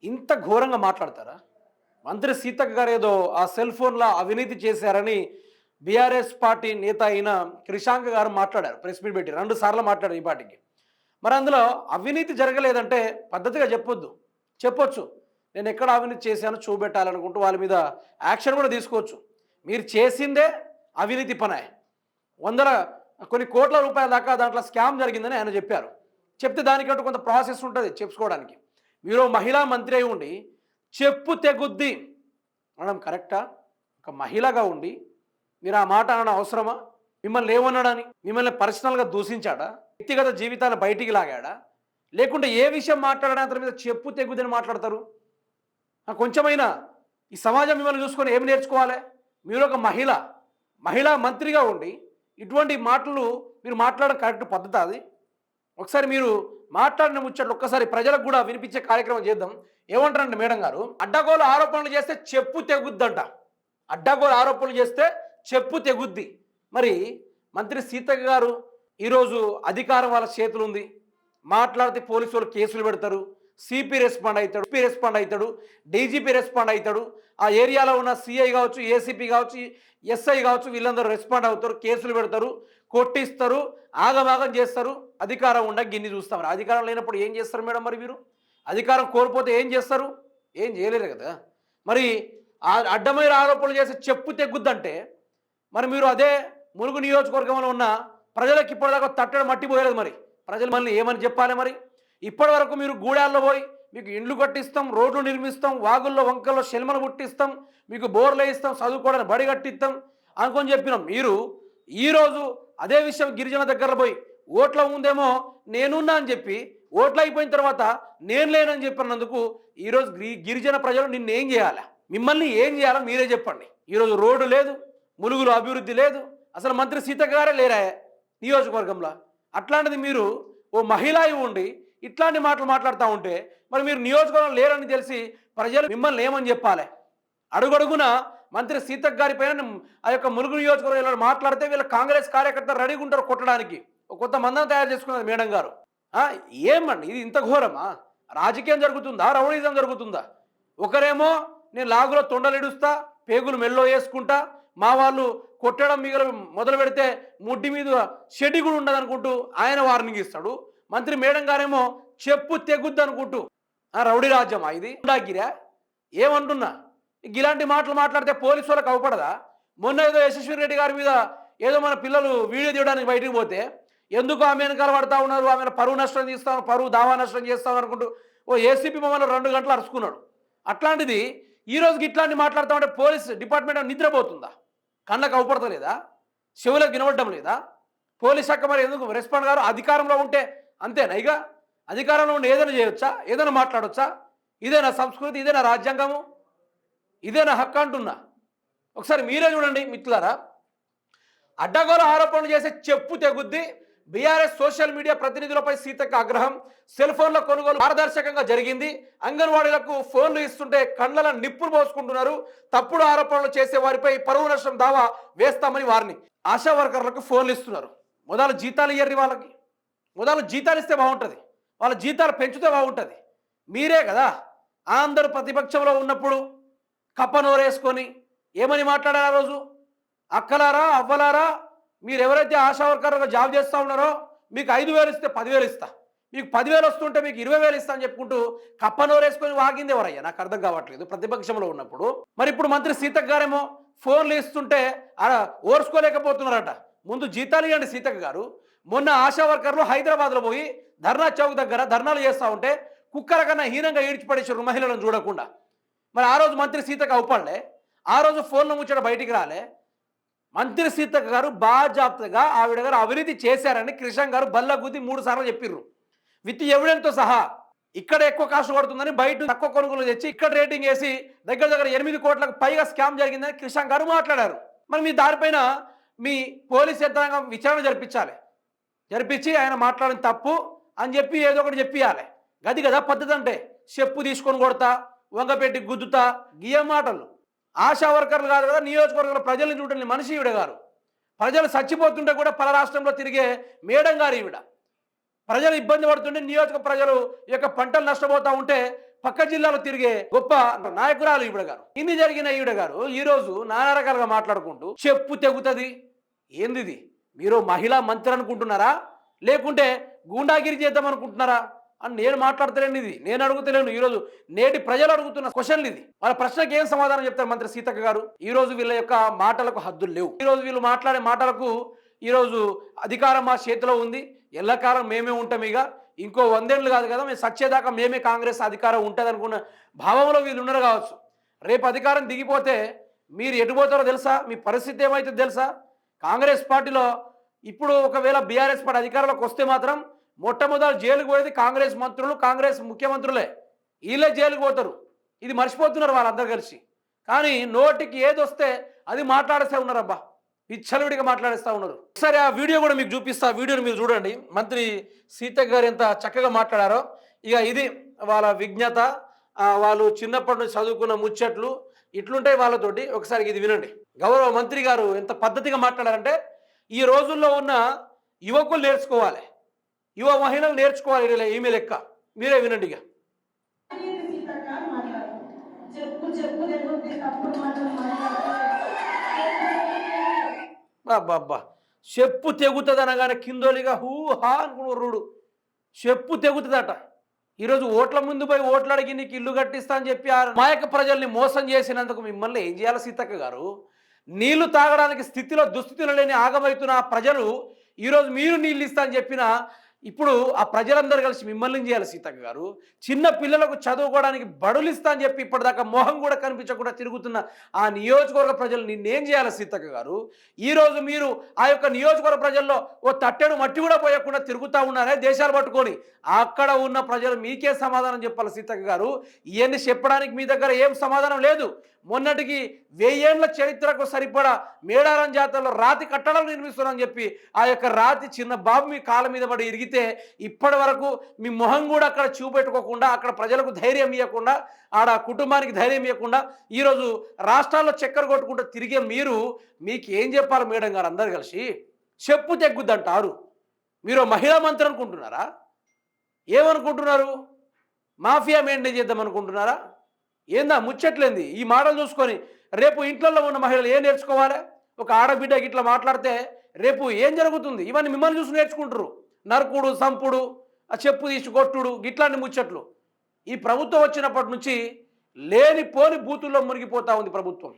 ఇంత ఘోరంగా మాట్లాడతారా? మంత్రి సీతక్క గారు ఏదో ఆ సెల్ ఫోన్‌ల అవినీతి చేశారని బీఆర్ఎస్ పార్టీ నేత అయిన క్రిషాంక్ గారు మాట్లాడారు. ప్రెస్ మీట్ పెట్టి 2 సార్లు మాట్లాడారు ఈ పాటికి. మరి అందులో అవినీతి జరగలేదంటే పద్ధతిగా చెప్పొద్దు. చెప్పొచ్చు. నేను ఎక్కడ అవినీతి చేశానో చూపెట్టాలనుకుంటూ వాళ్ళ మీద యాక్షన్ కూడా తీసుకోవచ్చు. మీరు చేసిందే అవినీతి పనే. వందల కొన్ని కోట్ల రూపాయల దాకా దాంట్లో స్కామ్ జరిగిందని ఆయన చెప్పారు. చెప్తే దానికంటూ కొంత ప్రాసెస్ ఉంటుంది చెప్పుకోవడానికి. మీరు మహిళా మంత్రి అయి ఉండి చెప్పు తెగుద్ది అనడం కరెక్టా? ఒక మహిళగా ఉండి మీరు ఆ మాట అనడం అవసరమా? మిమ్మల్ని ఏమన్నాడని? మిమ్మల్ని పర్సనల్గా దూషించాడా? వ్యక్తిగత జీవితాన్ని బయటికి లాగాడా? లేకుంటే ఏ విషయం మాట్లాడడానికి అతని మీద చెప్పు తెగుద్దని మాట్లాడతారు? కొంచెమైనా ఈ సమాజం మిమ్మల్ని చూసుకొని ఏమి నేర్చుకోవాలి? మీరు ఒక మహిళా మంత్రిగా ఉండి ఇటువంటి మాటలు మీరు మాట్లాడడం కరెక్ట్ పద్ధతి అది? ఒకసారి మీరు మాట్లాడిన ముచ్చట్లు ఒక్కసారి ప్రజలకు కూడా వినిపించే కార్యక్రమం చేద్దాం. ఏమంటారంటే మేడం గారు, అడ్డగోలు ఆరోపణలు చేస్తే చెప్పు తెగుద్దంట. అడ్డగోలు ఆరోపణలు చేస్తే చెప్పు తెగుద్ది. మరి మంత్రి సీతక్క గారు ఈరోజు అధికారం వాళ్ళ చేతులు ఉంది. మాట్లాడితే పోలీసు వాళ్ళు కేసులు పెడతారు. సిపి రెస్పాండ్ అవుతాడు, డీజీపీ రెస్పాండ్ అవుతాడు. ఆ ఏరియాలో ఉన్న సిఐ కావచ్చు, ఏసీపీ కావచ్చు, ఎస్ఐ కావచ్చు, వీళ్ళందరూ రెస్పాండ్ అవుతారు, కేసులు పెడతారు, కొట్టిస్తారు, ఆగమాగం చేస్తారు. అధికారం ఉండక గిన్ని చూస్తాం. అధికారం లేనప్పుడు ఏం చేస్తారు మేడం? మరి మీరు అధికారం కోల్పోతే ఏం చేస్తారు? ఏం చేయలేరు కదా. మరి అడ్డమైన ఆరోపణలు చేసి చెప్పు తెగ్గుద్దంటే మరి మీరు అదే ములుగు నియోజకవర్గంలో ఉన్న ప్రజలకు ఇప్పటిదాకా తట్టడం మట్టిపోయలేదు. మరి ప్రజలు మళ్ళీ ఏమని చెప్పాలి? మరి ఇప్పటి వరకు మీరు గూడాల్లో పోయి మీకు ఇండ్లు కట్టిస్తాం, రోడ్లు నిర్మిస్తాం, వాగుల్లో వంకల్లో శెల్మలు పుట్టిస్తాం, మీకు బోర్లు వేయిస్తాం, చదువుకోవడానికి బడి కట్టిస్తాం అనుకొని చెప్పినాం. మీరు ఈరోజు అదే విషయం గిరిజన దగ్గర పోయి ఓట్ల ఉందేమో నేనున్నా అని చెప్పి ఓట్లు అయిపోయిన తర్వాత నేను లేనని చెప్పినందుకు ఈరోజు గిరిజన ప్రజలు నిన్ను ఏం చేయాలి? మిమ్మల్ని ఏం చేయాలో మీరే చెప్పండి. ఈరోజు రోడ్డు లేదు, ములుగులో అభివృద్ధి లేదు, అసలు మంత్రి సీతక్క గారే లేరా నియోజకవర్గంలో. అట్లాంటిది మీరు ఓ మహిళ ఉండి ఇట్లాంటి మాటలు మాట్లాడుతూ ఉంటే మరి మీరు నియోజకవర్గం లేరని తెలిసి ప్రజలు మిమ్మల్ని ఏమని చెప్పాలి? అడుగడుగున మంత్రి సీతక్క గారి పైన ఆ యొక్క ములుగు నియోజకవర్గంలో మాట్లాడితే వీళ్ళ కాంగ్రెస్ కార్యకర్తలు రెడీగా ఉంటారు కొట్టడానికి. కొత్త మందం తయారు చేసుకున్నది మేడం గారు. ఏమండి ఇది? ఇంత ఘోరమా? రాజకీయం జరుగుతుందా? రౌడీజం జరుగుతుందా? ఒకరేమో నేను లాగులో తొండలిడుస్తా, పేగులు మెల్లో వేసుకుంటా, మా వాళ్ళు కొట్టడం మొదలు పెడితే ముడ్డి మీద షెడ్డి కూడా ఉండదు అనుకుంటూ ఆయన వార్నింగ్ ఇస్తాడు. మంత్రి మేడం గారేమో చెప్పు తెగుద్దు అనుకుంటూ రౌడీ రాజ్యమా ఇది? ఉండాగిరా ఏమంటున్నా? ఇలాంటి మాటలు మాట్లాడితే పోలీసు వాళ్ళకి అవపడదా? మొన్న ఏదో యశస్వి రెడ్డి గారి మీద ఏదో మన పిల్లలు వీడియో తీయడానికి బయటికి పోతే ఎందుకు ఆమె వెనకాల పడతా ఉన్నారు, ఆమెను పరువు నష్టం తీస్తాం, పరువు దావా నష్టం చేస్తాం అనుకుంటూ ఓ ఏసీపీ మమ్మల్ని 2 గంటలు అరుచుకున్నాడు. అట్లాంటిది ఈరోజుకి ఇట్లాంటి మాట్లాడుతూ ఉంటే పోలీస్ డిపార్ట్మెంట్ నిద్రపోతుందా? కళ్ళకు అవపడతలేదా? చెవులకు వినవడం లేదా? పోలీస్ శాఖ మరి ఎందుకు రెస్పాండ్ గారు? అధికారంలో ఉంటే అంతేనా? ఇక అధికారంలో ఉండి ఏదైనా చేయొచ్చా? ఏదైనా మాట్లాడొచ్చా? ఇదేనా సంస్కృతి? ఇదేనా రాజ్యాంగము? ఇదేనా హక్కు అంటున్నా? ఒకసారి మీరే చూడండి మిత్రులారా. అడ్డగోల ఆరోపణలు చేసే చెప్పు తెగుద్ది. బీఆర్ఎస్ సోషల్ మీడియా ప్రతినిధులపై సీతక్క ఆగ్రహం. సెల్ ఫోన్ల కొనుగోలు పారదర్శకంగా జరిగింది. అంగన్వాడీలకు ఫోన్లు ఇస్తుంటే కళ్ళల నిప్పులు పోసుకుంటున్నారు. తప్పుడు ఆరోపణలు చేసే వారిపై పరువు నష్టం దావా వేస్తామని వారిని. ఆశా వర్కర్లకు ఫోన్లు ఇస్తున్నారు. మొదలు జీతాలు ఇయ్యర్రి వాళ్ళకి. మొదలు జీతాలు ఇస్తే బాగుంటుంది, వాళ్ళ జీతాలు పెంచితే బాగుంటుంది. మీరే కదా అందరూ ప్రతిపక్షంలో ఉన్నప్పుడు కప్ప నోరేసుకొని ఏమని మాట్లాడారు ఆ రోజు? అక్కలారా, అవ్వలారా, మీరు ఎవరైతే ఆశా వర్కర్గా జాబ్ చేస్తూ ఉన్నారో మీకు 5,000 ఇస్తే 10,000 ఇస్తా, మీకు 10,000 వస్తుంటే మీకు 20,000 ఇస్తా అని చెప్పుకుంటూ కప్పనోరేసుకొని వాగింది ఎవరయ్యా? నాకు అర్థం కావట్లేదు ప్రతిపక్షంలో ఉన్నప్పుడు. మరి ఇప్పుడు మంత్రి సీతక్క గారేమో ఫోన్లు ఇస్తుంటే ఓర్చుకోలేకపోతున్నారట. ముందు జీతాలు ఇవ్వండి సీతక్క గారు. మొన్న ఆశా వర్కర్లు హైదరాబాద్లో పోయి ధర్నా చౌక్ దగ్గర ధర్నాలు చేస్తూ ఉంటే కుక్కల కన్నా హీనంగా ఈడ్చిపడేసారు మహిళలను చూడకుండా. మరి ఆ రోజు మంత్రి సీతక్క అవుపడలే? ఆ రోజు ఫోన్లో ముచ్చట బయటికి రాలే? మంత్రి సీతక్క గారు బాజాప్తగా ఆవిడ గారు అవినీతి చేశారని క్రిషాంక్ గారు బల్ల గుద్ది 3 సార్లు చెప్పిర్రు, విత్ ఎవిడెన్స్తో సహా. ఇక్కడ ఎక్కువ కాస్ట్ పడుతుందని బయట తక్కువ కొనుగోలు తెచ్చి ఇక్కడ రేటింగ్ వేసి దగ్గర 8 కోట్లకు పైగా స్కామ్ జరిగిందని క్రిషాంక్ గారు మాట్లాడారు. మరి మీ దానిపైన మీ పోలీస్ యంత్రాంగం విచారణ జరిపించి ఆయన మాట్లాడిన తప్పు అని చెప్పి ఏదో ఒకటి చెప్పియాలి. గది కదా పద్ధతి అంటే. చెప్పు తీసుకొని కొడతా, వంగపెట్టి గుద్దుతా, గియ్య మాటలు. ఆశా వర్కర్లు కాదు కదా, నియోజకవర్గంలో ప్రజల్ని చూడండి. మనిషి ఈవిడ గారు. ప్రజలు చచ్చిపోతుంటే కూడా పల రాష్ట్రంలో తిరిగే మేడం గారు ఈవిడ. ప్రజలు ఇబ్బంది పడుతుంటే నియోజక ప్రజలు ఈ యొక్క పంటలు నష్టపోతూ ఉంటే పక్క జిల్లాలో తిరిగే గొప్ప నాయకురాలు ఈవిడ గారు. ఇన్ని జరిగిన ఈవిడ గారు ఈరోజు నానా రకాలుగా మాట్లాడుకుంటూ చెప్పు తెగుతుంది. ఏంది ఇది? మీరు మహిళా మంత్రి అనుకుంటున్నారా, లేకుంటే గూండాగిరి చేద్దాం అనుకుంటున్నారా అని నేను మాట్లాడతలేను. ఇది నేను అడుగుతలేను. ఈరోజు నేటి ప్రజలు అడుగుతున్న క్వశ్చన్లు ఇది. వాళ్ళ ప్రశ్నకి ఏం సమాధానం చెప్తారు మంత్రి సీతక్క గారు? ఈరోజు వీళ్ళ యొక్క మాటలకు హద్దులు లేవు. ఈరోజు వీళ్ళు మాట్లాడే మాటలకు ఈరోజు అధికారం మా చేతిలో ఉంది, ఎల్లకాలం మేమే ఉంటాం, ఇక ఇంకో 100 ఏళ్ళు కాదు కదా, మేము సచ్చేదాకా మేమే కాంగ్రెస్ అధికారం ఉంటుంది అనుకున్న భావంలో వీళ్ళు ఉన్నారు కావచ్చు. రేపు అధికారం దిగిపోతే మీరు ఎటుపోతారో తెలుసా? మీ పరిస్థితి ఏమైతుందో తెలుసా? కాంగ్రెస్ పార్టీలో ఇప్పుడు ఒకవేళ బీఆర్ఎస్ పార్టీ అధికారంలోకి వస్తే మాత్రం మొట్టమొదటి జైలుకు పోయేది కాంగ్రెస్ మంత్రులు, కాంగ్రెస్ ముఖ్యమంత్రులే. వీళ్ళే జైలుకు పోతారు. ఇది మర్చిపోతున్నారు వాళ్ళందరూ కలిసి. కానీ నోటికి ఏది వస్తే అది మాట్లాడేస్తూ ఉన్నారు. అబ్బా, విచ్చలవిడిగా మాట్లాడేస్తూ ఉన్నారు. ఒకసారి ఆ వీడియో కూడా మీకు చూపిస్తా. ఆ వీడియోని మీరు చూడండి. మంత్రి సీతక్క గారు ఎంత చక్కగా మాట్లాడారో. ఇక ఇది వాళ్ళ విజ్ఞత, వాళ్ళు చిన్నప్పటి నుంచి చదువుకున్న ముచ్చట్లు ఇట్లుంటాయి వాళ్ళతోటి. ఒకసారి ఇది వినండి. గౌరవ మంత్రి గారు ఎంత పద్ధతిగా మాట్లాడారంటే, ఈ రోజుల్లో ఉన్న యువకులు నేర్చుకోవాలి, యువ మహిళలు నేర్చుకోవాలి ఈమె లెక్క. మీరే వినండి. ఇక అబ్బా, చెప్పు తెగుతుంది అనగానే కిందోలిగా హూ హా అనుకున్నాడు. చెప్పు తెగుతుందట. ఈరోజు ఓట్ల ముందు పోయి ఓట్లు అడిగి నీకు ఇల్లు కట్టిస్తా అని చెప్పి ఆ మాయక ప్రజల్ని మోసం చేసినందుకు మిమ్మల్ని ఏం చేయాలి సీతక్క గారు? నీళ్లు తాగడానికి స్థితిలో దుస్థితిలో లేని ఆగమవుతున్న ప్రజలు ఈరోజు మీరు నీళ్ళు ఇస్తా అని చెప్పిన ఇప్పుడు ఆ ప్రజలందరూ కలిసి మిమ్మల్ని చేయాలి సీతక్క గారు. చిన్న పిల్లలకు చదువుకోవడానికి బడులు ఇస్తా అని చెప్పి ఇప్పటిదాకా మొహం కూడా కనిపించకుండా తిరుగుతున్న ఆ నియోజకవర్గ ప్రజలు నిన్నేం చేయాలి సీతక్క గారు? ఈరోజు మీరు ఆ యొక్క నియోజకవర్గ ప్రజల్లో ఓ తట్టెడు మట్టి కూడా పోయకుండా తిరుగుతూ ఉన్నారే దేశాలు పట్టుకొని. అక్కడ ఉన్న ప్రజలు మీకే సమాధానం చెప్పాలి సీతక్క గారు. ఇవన్నీ చెప్పడానికి మీ దగ్గర ఏం సమాధానం లేదు. మొన్నటికి 1000 ఏళ్ల చరిత్రకు సరిపడా మేడారం జాతరలో రాతి కట్టడాలు నిర్మిస్తున్నారని చెప్పి ఆ యొక్క రాతి చిన్న బాబు మీ కాళ్ళ మీద పడి ఇరిగితే ఇప్పటి వరకు మీ మొహం కూడా అక్కడ చూపెట్టుకోకుండా, అక్కడ ప్రజలకు ధైర్యం ఇవ్వకుండా, ఆడ కుటుంబానికి ధైర్యం ఇవ్వకుండా ఈరోజు రాష్ట్రాల్లో చక్కెర కొట్టుకుంటూ తిరిగే మీరు మీకు ఏం చెప్పాలి మేడం గారు? అందరు కలిసి చెప్పు తెగ్గుద్దంటారు. మీరు మహిళా మంత్రి అనుకుంటున్నారా? ఏమనుకుంటున్నారు? మాఫియా మెయింటైన్ చేద్దాం అనుకుంటున్నారా? ఏందా ముచ్చట్లేంది? ఈ మాటలు చూసుకొని రేపు ఇంట్లో ఉన్న మహిళలు ఏం నేర్చుకోవాలి? ఒక ఆడబిడ్డకి ఇట్లా మాట్లాడితే రేపు ఏం జరుగుతుంది? ఇవన్నీ మిమ్మల్ని చూసి నేర్చుకుంటారు. నరుకుడు, సంపుడు, ఆ చెప్పు తీసి కొట్టుడు, గిట్లాంటి ముచ్చట్లు. ఈ ప్రభుత్వం వచ్చినప్పటి నుంచి లేనిపోని బూతుల్లో మునిగిపోతూ ఉంది ప్రభుత్వం.